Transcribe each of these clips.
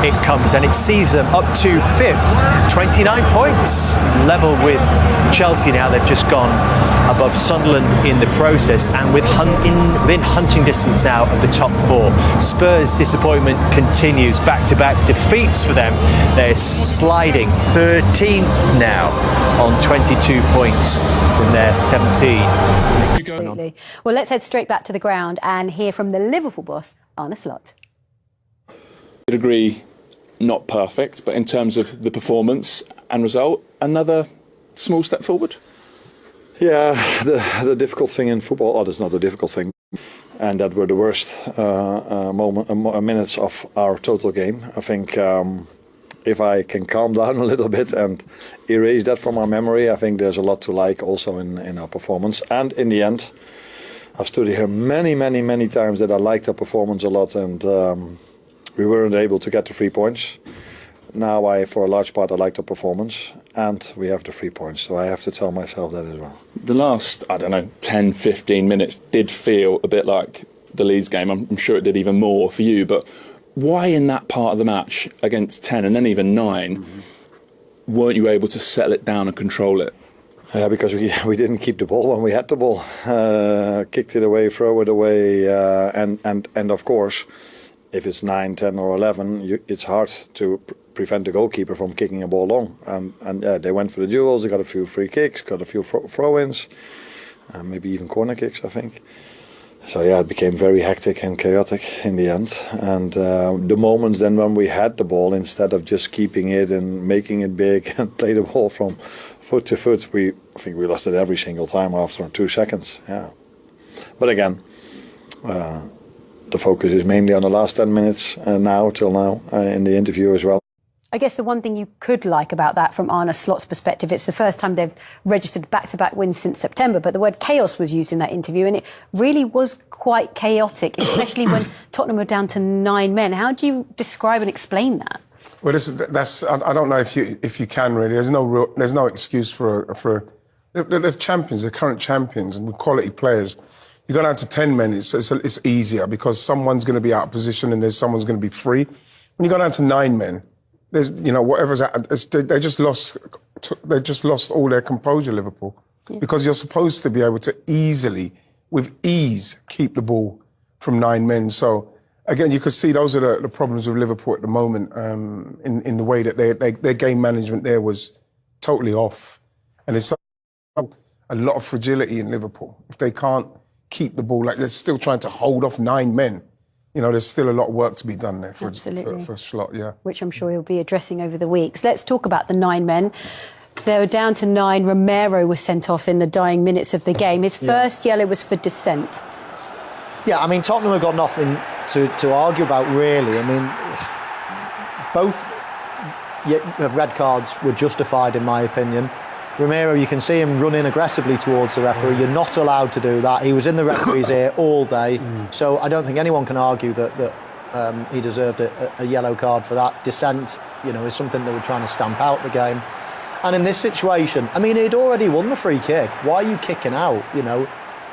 it comes, and it sees them up to 5th, 29 points, level with Chelsea now. They've just gone above Sunderland in the process, and within hunting distance now of the top 4. Spurs' disappointment continues, back-to-back defeats for them. They're sliding 13th now on 22 points from their 17. Absolutely. Well, let's head straight back to the ground and hear from the Liverpool boss, Arne Slot. I would agree, not perfect, but in terms of the performance and result, another small step forward. Yeah, the difficult thing in football, that's not a difficult thing, and that were the worst minutes of our total game. I think if I can calm down a little bit and erase that from our memory, I think there's a lot to like also in our performance. And in the end, I've stood here many times that I liked our performance a lot, and we weren't able to get the 3 points. Now, for a large part, I like the performance, and we have the 3 points, so I have to tell myself that as well. The last, 10, 15 minutes did feel a bit like the Leeds game. I'm sure it did even more for you, but why in that part of the match against 10 and then even 9 weren't you able to settle it down and control it? Yeah, because we didn't keep the ball when we had the ball. Kicked it away, throw it away, and of course, if it's 9, 10 or 11, it's hard to prevent the goalkeeper from kicking a ball long. And they went for the duels, they got a few free kicks, got a few throw-ins, maybe even corner kicks, I think. So yeah, it became very hectic and chaotic in the end. And the moments then when we had the ball, instead of just keeping it and making it big and play the ball from foot to foot, I think we lost it every single time after 2 seconds. Yeah, but again, the focus is mainly on the last 10 minutes till now in the interview as well. I guess the one thing you could like about that from Arne Slot's perspective, it's the first time they've registered back-to-back wins since September, but the word chaos was used in that interview, and it really was quite chaotic, especially when Tottenham were down to 9 men. How do you describe and explain that? Well, I don't know if you can really. There's no excuse for they're champions, they're current champions, and with quality players. You go down to 10 men, it's easier because someone's going to be out of position and someone's going to be free. When you go down to 9 men, there's whatever's they just lost all their composure, Liverpool, because you're supposed to be able to with ease, keep the ball from 9 men. So again, you could see those are the problems with Liverpool at the moment, in the way that their game management there was totally off, and there's a lot of fragility in Liverpool. If they can't keep the ball, like they're still trying to hold off 9 men. There's still a lot of work to be done there for Slot, yeah. Which I'm sure he'll be addressing over the weeks. Let's talk about the 9 men. They were down to 9. Romero was sent off in the dying minutes of the game. His first yellow was for dissent. Yeah, I mean, Tottenham have got nothing to argue about, really. I mean, both red cards were justified, in my opinion. Romero, you can see him running aggressively towards the referee. You're not allowed to do that. He was in the referee's ear all day. So I don't think anyone can argue that he deserved a yellow card for that. Dissent, is something they were trying to stamp out the game. And in this situation, I mean, he'd already won the free kick. Why are you kicking out?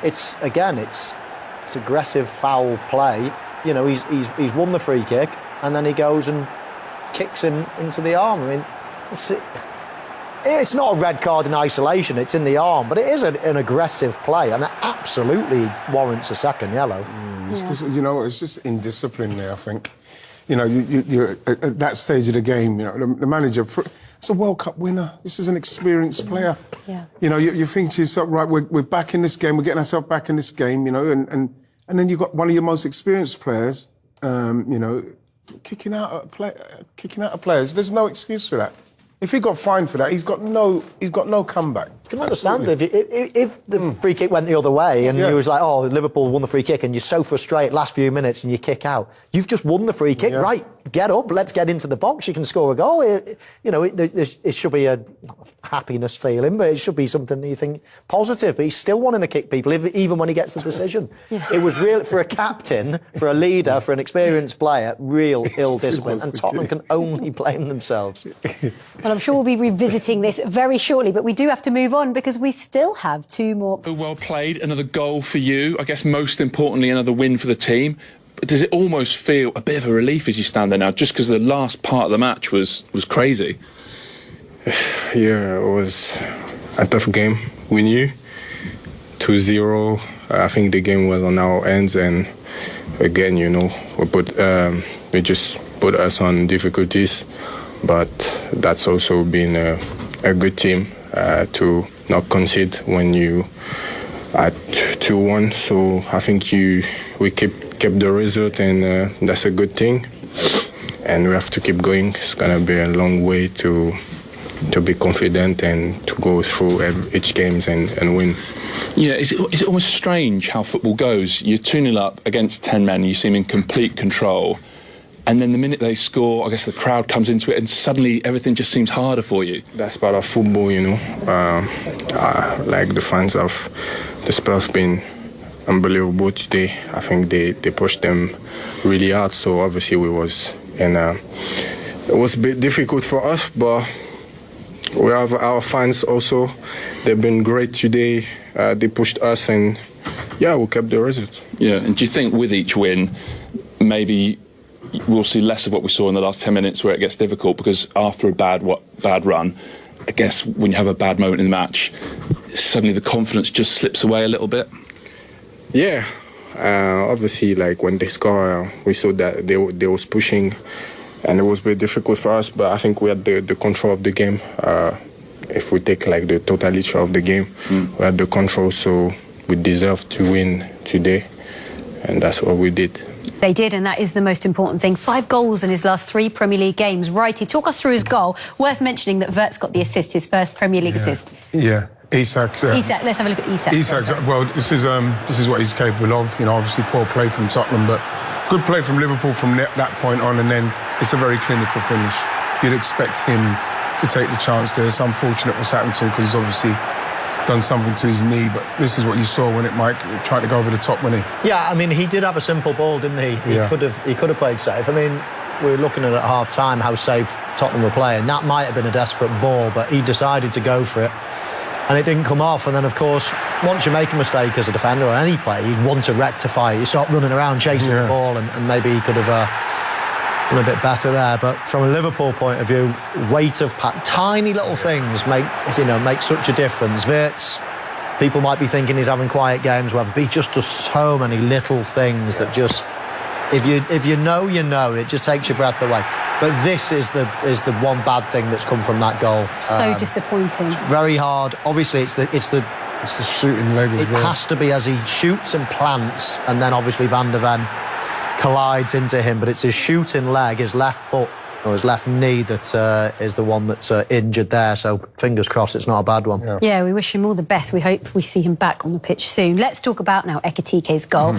It's aggressive foul play. He's won the free kick, and then he goes and kicks him into the arm. I mean, it's not a red card in isolation, it's in the arm, but it is an aggressive play, and it absolutely warrants a second yellow. It's just indiscipline there, I think. You're at that stage of the game, the manager, it's a World Cup winner, this is an experienced player. Yeah. You think to yourself, right, we're back in this game, we're getting ourselves back in this game, and then you've got one of your most experienced players, kicking out at players. There's no excuse for that. If he got fined for that, he's got no comeback. You can understand if the free kick went the other way and you was like, oh, Liverpool won the free kick, and you're so frustrated last few minutes and you kick out. You've just won the free kick, right? Get up, let's get into the box. You can score a goal. It should be a happiness feeling, but it should be something that you think positive. But he's still wanting to kick people, even when he gets the decision. It was real for a captain, for a leader, for an experienced player, real ill discipline, and Tottenham can only blame themselves. Well, I'm sure we'll be revisiting this very shortly, but we do have to move on because we still have 2 more. Well played, another goal for you. I guess most importantly, another win for the team. does it almost feel a bit of a relief as you stand there now, just because the last part of the match was crazy? Yeah, it was a tough game. We knew 2-0. I think the game was on our ends, and again, we just put us on difficulties. But that's also been a good team to not concede when you at 2-1. So I think we kept the result, and that's a good thing. And we have to keep going. It's gonna be a long way to be confident and to go through each games and win. Yeah, is it almost strange how football goes? You're 2-0 up against 10 men, you seem in complete control, and then the minute they score, I guess the crowd comes into it and suddenly everything just seems harder for you. That's part of football, like the fans of the Spurs been unbelievable today. I think they pushed them really hard, so obviously it was a bit difficult for us, but we have our fans also. They've been great today. They pushed us, and we kept the result. Yeah, and do you think with each win, maybe we'll see less of what we saw in the last 10 minutes where it gets difficult? Because after a bad run, I guess when you have a bad moment in the match, suddenly the confidence just slips away a little bit. Yeah, obviously, like when they score, we saw that they was pushing, and it was a bit difficult for us. But I think we had the control of the game. If we take like the totality of the game, we had the control, so we deserve to win today, and that's what we did. They did, and that is the most important thing. 5 goals in his last 3 Premier League games. Righty, talk us through his goal. Worth mentioning that Vert's got the assist, his first Premier League assist. Yeah, Isak. Isak, let's have a look at Isak. Isak, well, this is what he's capable of. Obviously poor play from Tottenham, but good play from Liverpool from that point on, and then it's a very clinical finish. You'd expect him to take the chance there. It's unfortunate what's happened to him because he's obviously done something to his knee, but this is what you saw when Mike tried to go over the top, wasn't he? Yeah, I mean, he did have a simple ball, didn't he? Yeah. He could have played safe. I mean, we were looking at half-time how safe Tottenham were playing. That might have been a desperate ball, but he decided to go for it, and it didn't come off. And then, of course, once you make a mistake as a defender or any player, you want to rectify it. You start running around chasing the ball, and maybe he could have done a bit better there. But from a Liverpool point of view, weight of tiny little things make such a difference. Wirtz, people might be thinking he's having quiet games, but he just does so many little things that just, if you know, it just takes your breath away. But this is the one bad thing that's come from that goal. So disappointing. It's very hard. Obviously, it's the shooting leg as well. It has to be as he shoots and plants, and then obviously Van de Ven collides into him, but it's his shooting leg, his left foot or his left knee that is the one that's injured there. So fingers crossed it's not a bad one. Yeah, we wish him all the best. We hope we see him back on the pitch soon. Let's talk about now Ekitike's goal.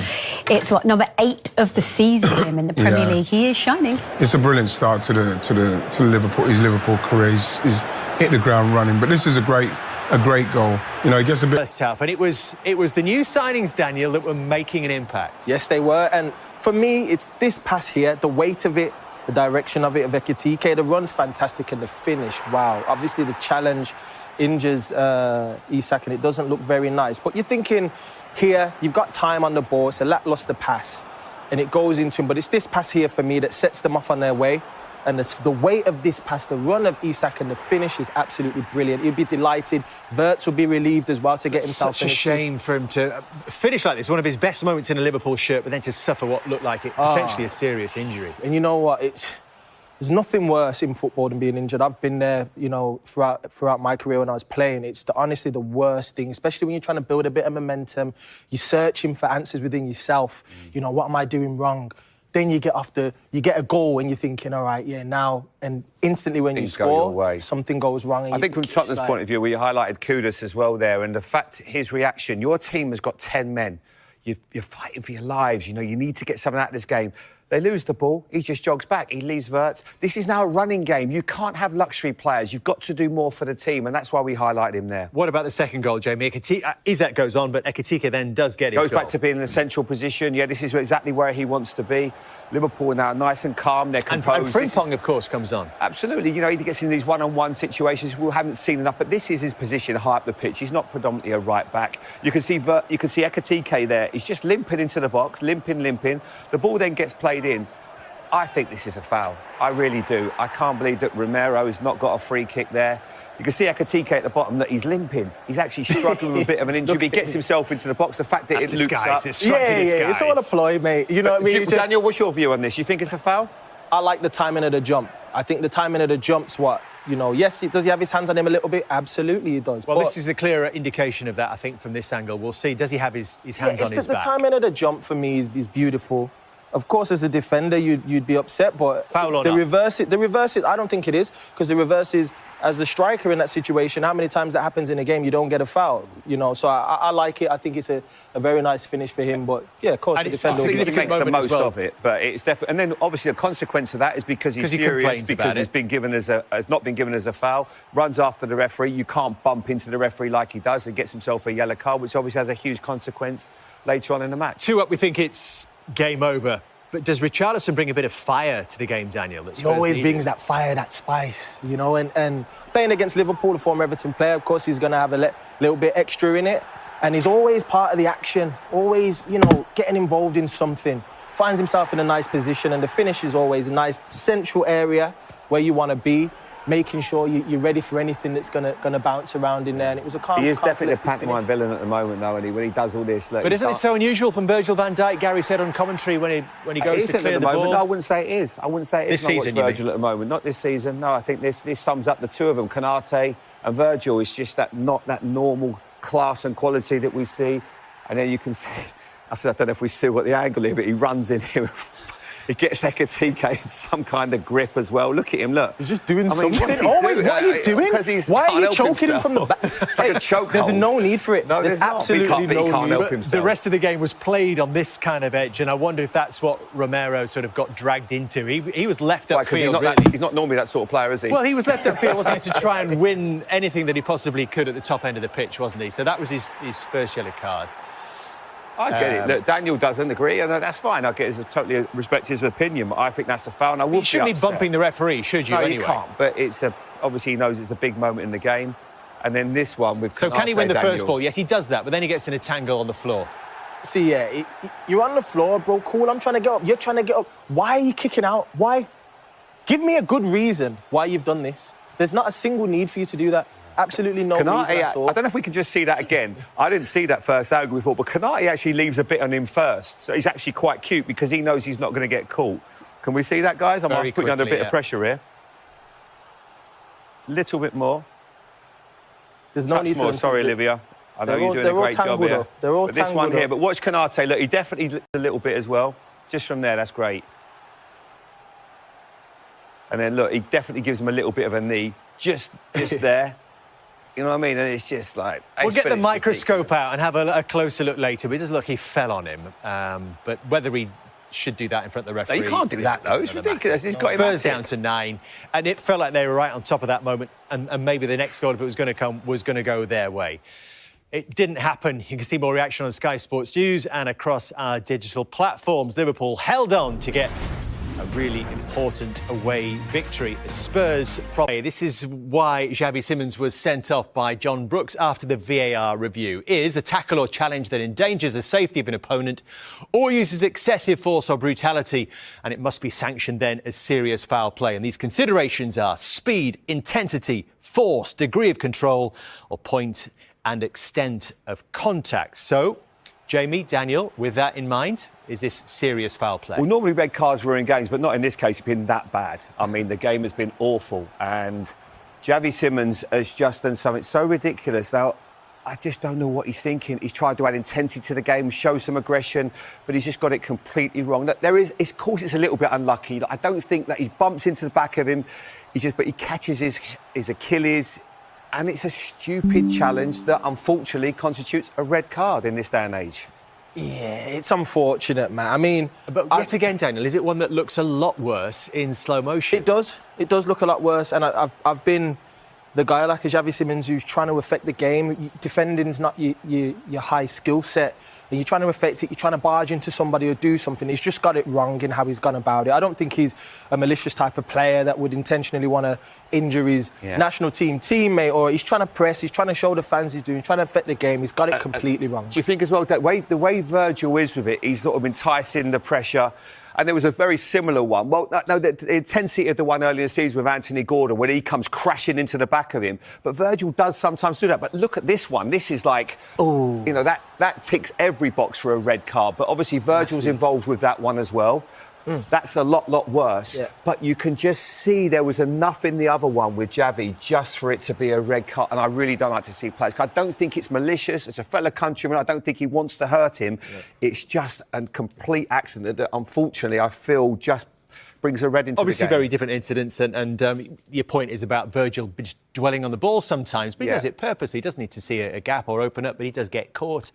It's number 8 of the season for him in the Premier League. He is shining. It's a brilliant start to Liverpool. His Liverpool career. He's hit the ground running, but this is a great goal. He gets a bit. That's tough, and it was the new signings, Daniel, that were making an impact. Yes, they were, and for me, it's this pass here, the weight of it, the direction of it, of Ekitike. The run's fantastic, and the finish, wow. Obviously, the challenge injures Isak, and it doesn't look very nice. But you're thinking here, you've got time on the ball, it's a lacklustre pass, and it goes into him. But it's this pass here for me that sets them off on their way. And the weight of this pass, the run of Isak and the finish is absolutely brilliant. He'd be delighted. Wirtz will be relieved as well to get himself Such a shame for him to finish like this. One of his best moments in a Liverpool shirt, but then to suffer what looked like potentially a serious injury. And you know what? There's nothing worse in football than being injured. I've been there, throughout my career when I was playing. It's honestly the worst thing, especially when you're trying to build a bit of momentum. You're searching for answers within yourself. What am I doing wrong? Then you get a goal and you're thinking, all right, now, and instantly when you score, something goes wrong. I think from Tottenham's point of view, we highlighted Kudus as well there, and the fact, his reaction, your team has got 10 men. You're fighting for your lives, you need to get something out of this game. They lose the ball, he just jogs back, he leaves Wirtz. This is now a running game. You can't have luxury players. You've got to do more for the team, and that's why we highlight him there. What about the second goal, Jamie? Isak goes on, but Ekitike then does get his goal. Goes goal. back to being in a central position. Yeah, this is exactly where he wants to be. Liverpool now nice and calm, they're composed. And Frimpong, of course, comes on. Absolutely. You know, he gets in these one-on-one situations. We haven't seen enough, but this is his position high up the pitch. He's not predominantly a right back. You can see Ekitike there. He's just limping into the box, limping. The ball then gets played in. I think this is a foul. I really do. I can't believe that Romero's not got a free kick there. You can see Ekitike at the bottom that he's limping. He's actually struggling with a bit of an injury. He gets himself into the box. The fact that it loops up. It's all a ploy, mate. You know what I mean? Daniel, what's your view on this? You think it's a foul? I like the timing of the jump. I think the timing of the jump's what, you know, yes, does he have his hands on him a little bit? Absolutely he does. Well, this is the clearer indication of that, I think, from this angle. We'll see. Does he have his hands on his back? The timing of the jump, for me, is beautiful. Of course, as a defender, you'd be upset, but foul or the not? reverse is, I don't think it is, because the reverse is, as the striker in that situation, how many times that happens in a game, you don't get a foul, you know? So I like it. I think it's a very nice finish for him. But, yeah, of course, and the defender... he makes the most of it, but it's definitely... And then, obviously, the consequence of that is because he's furious, because it's been given as has not been given as a foul, runs after the referee. You can't bump into the referee like he does and gets himself a yellow card, which obviously has a huge consequence later on in the match. 2-up, we think it's game over. But does Richarlison bring a bit of fire to the game, Daniel? He always brings that fire, that spice, you know, and playing against Liverpool, the former Everton player, of course, he's going to have a little bit extra in it. And he's always part of the action, always, you know, getting involved in something. Finds himself in a nice position, and the finish is always a nice central area where you want to be, making sure you're ready for anything that's going to bounce around in there. And it was a calm. He is definitely a pantomime villain at the moment, though, when he does all this. Look, but isn't it so unusual from Virgil van Dijk? Gary said on commentary when he goes to clear the ball. No, I wouldn't say it is. I wouldn't say it is. This season, Virgil at the moment, not this season. No, I think this sums up the two of them. Konate and Virgil is just not that normal class and quality that we see. And then you can see. I don't know if we see what the angle here, but he runs in here. He gets Ekitike in some kind of grip as well. Look at him, look. He's just doing something. Always, what are you doing? Why are you choking him from the back? Like a chokehold. There's no need for it. No, there's absolutely no need. Help himself. The rest of the game was played on this kind of edge, and I wonder if that's what Romero sort of got dragged into. He was left upfield. He's not normally that sort of player, is he? Well, he was left upfield, wasn't he, to try and win anything that he possibly could at the top end of the pitch, wasn't he? So that was his first yellow card. I get it. Look, Daniel doesn't agree, and that's fine. I totally respect his opinion, but I think that's a foul. And I would shouldn't be bumping the referee, should you? No, anyway? You can't. But obviously he knows it's a big moment in the game, and then this one with. So can he win the first ball? Yes, he does that, but then he gets in a tangle on the floor. See, you're on the floor, bro. Cool. I'm trying to get up. You're trying to get up. Why are you kicking out? Why? Give me a good reason why you've done this. There's not a single need for you to do that. Absolutely no reason at all. I don't know if we can just see that again. I didn't see that first angle before, but Konate actually leaves a bit on him first. So he's actually quite cute because he knows he's not going to get caught. Can we see that, guys? I might put you under a bit of pressure here. Little bit more. There's no need for them. Sorry, Olivia. I know you're doing a great job here. They're all this one here, but watch Konate. Look, he definitely looked a little bit as well. Just from there, that's great. And then, look, he definitely gives him a little bit of a knee. Just there. You know what I mean? And it's just like... We'll get the microscope out and have a closer look later. But it does look he fell on him. But whether he should do that in front of the referee... No, you can't do that, though. It's ridiculous. He's got Spurs down to 9. And it felt like they were right on top of that moment. And maybe the next goal, if it was going to come, was going to go their way. It didn't happen. You can see more reaction on Sky Sports News and across our digital platforms. Liverpool held on to get a really important away victory. Spurs probably. This is why Xavi Simons was sent off by John Brooks after the VAR review. Is a tackle or challenge that endangers the safety of an opponent or uses excessive force or brutality, and it must be sanctioned then as serious foul play. And these considerations are speed, intensity, force, degree of control, or point and extent of contact. So, Jamie, Daniel, with that in mind, is this serious foul play? Well, normally red cards ruin games, but not in this case. It's been that bad. I mean, the game has been awful, and Xavi Simons has just done something so ridiculous. Now, I just don't know what he's thinking. He's tried to add intensity to the game, show some aggression, but he's just got it completely wrong. Of course, it's a little bit unlucky. I don't think that he bumps into the back of him. But he catches his Achilles. And it's a stupid challenge that, unfortunately, constitutes a red card in this day and age. Yeah, it's unfortunate, man. I mean, But yet again, Daniel, is it one that looks a lot worse in slow motion? it does. It does look a lot worse. And I've been the guy like a Xavi Simons who's trying to affect the game. Defending's not your high skill set. And you're trying to affect it, you're trying to barge into somebody or do something. He's just got it wrong in how he's gone about it. I don't think he's a malicious type of player that would intentionally want to injure his national team teammate, or he's trying to press, he's trying to show the fans he's doing, trying to affect the game. He's got it completely wrong. Do you think as well that the way Virgil is with it, he's sort of enticing the pressure? And there was a very similar one. Well, no, the intensity of the one earlier in the season with Anthony Gordon, when he comes crashing into the back of him. But Virgil does sometimes do that. But look at this one. This is like, you know, that ticks every box for a red card. But obviously Virgil's involved with that one as well. That's a lot worse. Yeah. But you can just see there was enough in the other one with Xavi just for it to be a red card. And I really don't like to see players. I don't think it's malicious. It's a fellow countryman. I don't think he wants to hurt him. Yeah. It's just a complete accident that, unfortunately, I feel just brings a red into Obviously the game. very different incidents, and your point is about Virgil just dwelling on the ball sometimes, but he does it purposely. He doesn't need to see a gap or open up, but he does get caught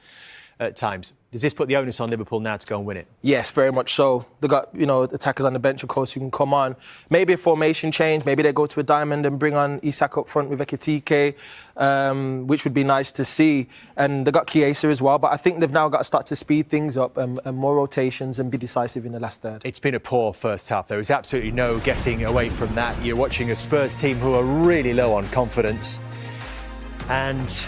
at times. Does this put the onus on Liverpool now to go and win it? Yes, very much so. They've got, attackers on the bench, of course, who can come on. Maybe a formation change. Maybe they go to a diamond and bring on Isak up front with Ekitike, which would be nice to see. And they've got Chiesa as well. But I think they've now got to start to speed things up and more rotations and be decisive in the last third. It's been a poor first half. There is absolutely no getting away from that. You're watching a Spurs team who are really low on confidence. And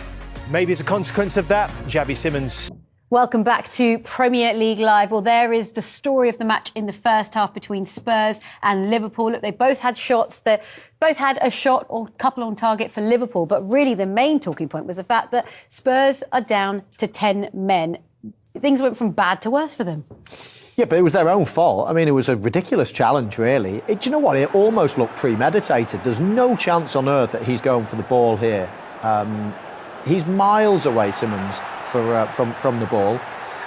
maybe as a consequence of that, Xavi Simons... Welcome back to Premier League Live. Well, there is the story of the match in the first half between Spurs and Liverpool. Look, they both had shots. They both had a shot or couple on target for Liverpool. But really the main talking point was the fact that Spurs are down to 10 men. Things went from bad to worse for them. Yeah, but it was their own fault. I mean, it was a ridiculous challenge, really. Do you know what? It almost looked premeditated. There's no chance on earth that he's going for the ball here. He's miles away, Simons, from the ball.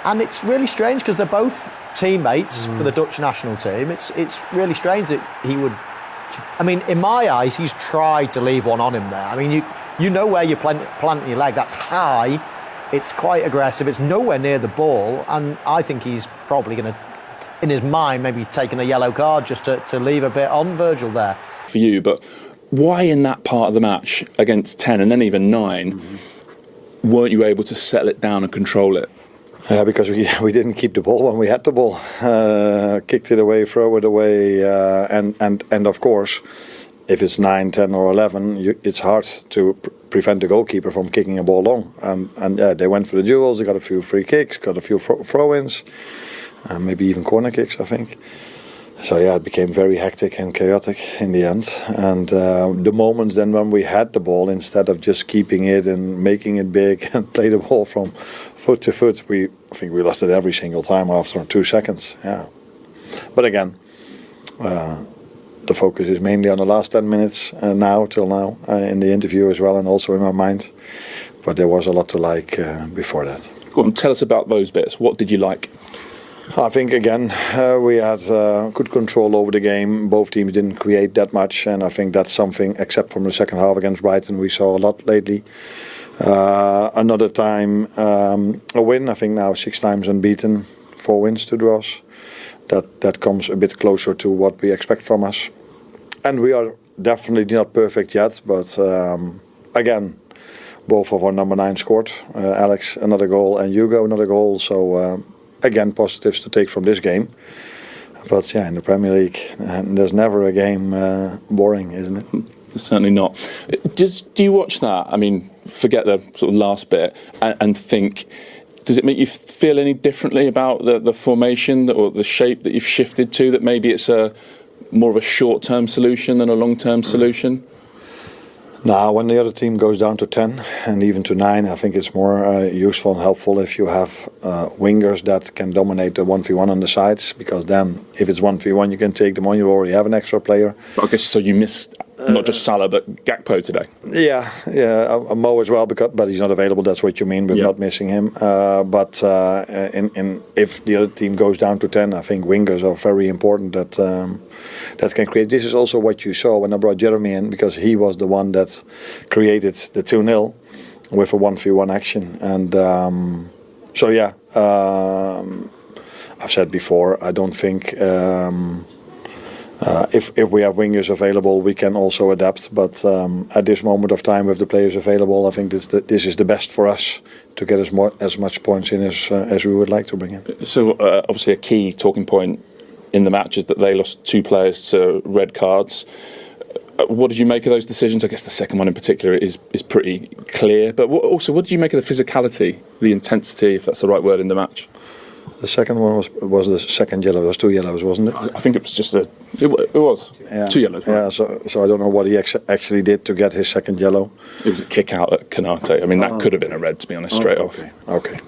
And it's really strange because they're both teammates for the Dutch national team. It's really strange that he would... I mean, in my eyes, he's tried to leave one on him there. I mean, you know where you're planting your leg. That's high. It's quite aggressive. It's nowhere near the ball. And I think he's probably going to, in his mind, maybe taking a yellow card just to leave a bit on Virgil there. For you, but why in that part of the match against 10 and then even 9 weren't you able to settle it down and control it? Yeah, because we didn't keep the ball when we had the ball. Kicked it away, throw it away, and of course, if it's 9, 10 or 11, it's hard to prevent the goalkeeper from kicking a ball long. And they went for the duels, they got a few free kicks, got a few throw-ins, maybe even corner kicks, I think. So yeah, it became very hectic and chaotic in the end. And the moments then when we had the ball, instead of just keeping it and making it big and play the ball from foot to foot, I think we lost it every single time after 2 seconds. Yeah, but again, the focus is mainly on the last 10 minutes till now in the interview as well, and also in our mind. But there was a lot to like before that. Go on, tell us about those bits. What did you like? I think, again, we had good control over the game. Both teams didn't create that much, and I think that's something, except from the second half against Brighton, we saw a lot lately. Another time, a win. I think now 6 times unbeaten, 4 wins, 2 draws. That comes a bit closer to what we expect from us. And we are definitely not perfect yet, but again, both of our number 9 scored. Alex, another goal, and Hugo, another goal. So... again, positives to take from this game. But yeah, in the Premier League, there's never a game boring, isn't it? Certainly not. Do you watch that? I mean, forget the sort of last bit and think, does it make you feel any differently about the formation or the shape that you've shifted to, that maybe it's more of a short-term solution than a long-term solution? Now, when the other team goes down to 10 and even to 9, I think it's more useful and helpful if you have wingers that can dominate the 1v1 on the sides, because then if it's 1v1 you can take them on, you already have an extra player. Okay, so you missed not just Salah but Gakpo today. Yeah, Mo as well, but he's not available. That's what you mean with not missing him. But if the other team goes down to 10, I think wingers are very important that can create. This is also what you saw when I brought Jeremy in, because he was the one that created the 2-0 with a 1v1 action. And So yeah, I've said before, I don't think if we have wingers available, we can also adapt. But at this moment of time, with the players available, I think this is the best for us to get as much points in as we would like to bring in. So obviously a key talking point in the match is that they lost 2 players to red cards. What did you make of those decisions? I guess the second one in particular is pretty clear. But what did you make of the physicality, the intensity, if that's the right word, in the match? The second one was the second yellow. It was 2 yellows, wasn't it? I think it was just it was 2 yellows. Right? Yeah. So I don't know what he actually did to get his second yellow. It was a kick out at Canate. I mean, that could have been a red, to be honest, straight off. Okay.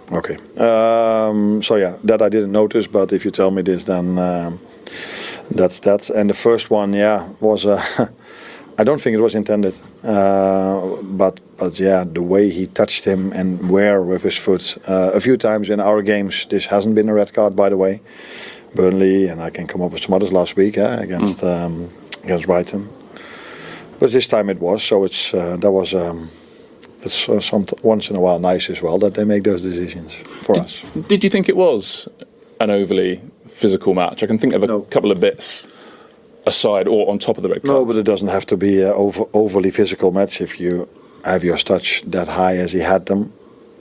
So yeah, that I didn't notice. But if you tell me this, then that's that. And the first one, was. I don't think it was intended, but yeah, the way he touched him and where with his foot. A few times in our games, this hasn't been a red card, by the way. Burnley, and I can come up with some others last week against Brighton. But this time it was, so it's once in a while nice as well that they make those decisions for us. Did you think it was an overly physical match? I can think of a couple of bits aside or on top of the red cards. No, but it doesn't have to be an overly physical match if you have your touch that high as he had them.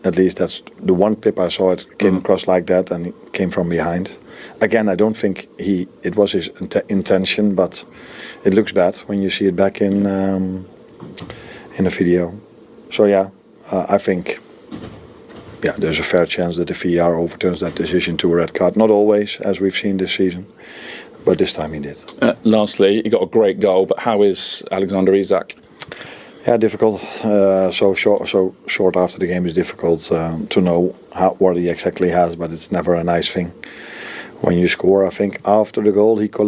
At least that's the one clip I saw. It came across like that and it came from behind. Again, I don't think it was his intention, but it looks bad when you see it back in a video. So yeah, I think there's a fair chance that the VAR overturns that decision to a red card. Not always, as we've seen this season. But this time he did. Lastly, he got a great goal, but how is Alexander Isak? Yeah, difficult. So short after the game is difficult to know what he exactly has, but it's never a nice thing when you score. I think after the goal he collapsed.